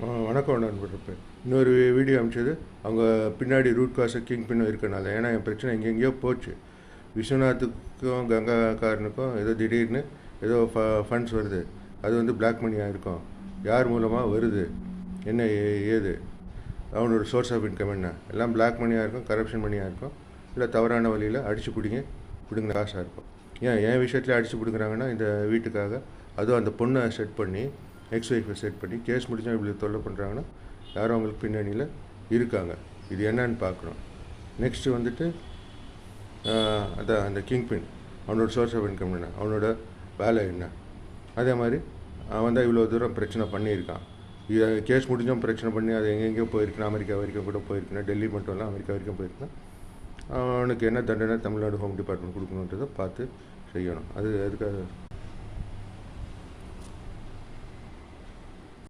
வணக்கம் நண்பர். இன்னொரு வீடியோ அனுப்பிச்சது அவங்க பின்னாடி ரூட் காசு கிங் பின்னும் இருக்கனால. ஏன்னா என் பிரச்சனை எங்கெங்கேயோ போச்சு. விஸ்வநாத்துக்கும் கங்காக்காரனுக்கும் ஏதோ திடீர்னு ஏதோ ஃபண்ட்ஸ் வருது. அது வந்து பிளாக் மணியாக இருக்கும். யார் மூலமாக வருது, என்ன ஏது, அவனோட சோர்ஸ் ஆஃப் இன்கம் என்ன, எல்லாம் பிளாக் மணியாக இருக்கும், கரப்ஷன் மணியாக இருக்கும், இல்லை தவறான வழியில் அடித்து பிடுங்கின காசாக இருக்கும். என் விஷயத்தில் அடித்து பிடுங்குறாங்கன்னா இந்த வீட்டுக்காக. அதுவும் அந்த பொண்ணை செட் பண்ணி, எக்ஸ் ஒய்ஃபை செட் பண்ணி கேஸ் முடிஞ்சால் இப்படி தொல்லை பண்ணுறாங்கன்னா யாரும் அவங்களுக்கு பின்னணியில் இருக்காங்க. இது என்னன்னு பார்க்கணும். நெக்ஸ்ட்டு வந்துட்டு அதான் அந்த கிங் பின், அவனோட சோர்ஸ் ஆஃப் இன்கம் என்ன, அவனோட வேலை என்ன. அதே மாதிரி அவன் தான் இவ்வளோ தூரம் பிரச்சனை பண்ணியிருக்கான். கேஸ் முடிஞ்சும் பிரச்சனை பண்ணி அது எங்கெங்கேயோ போயிருக்குன்னா, அமெரிக்கா வரைக்கும் கூட போயிருக்குன்னா, டெல்லி மட்டும் இல்லை அமெரிக்கா வரைக்கும் போயிருக்குன்னா, அவனுக்கு என்ன தண்டனை தமிழ்நாடு ஹோம் டிபார்ட்மெண்ட் கொடுக்கணுன்றதை பார்த்து செய்யணும். அதுக்காக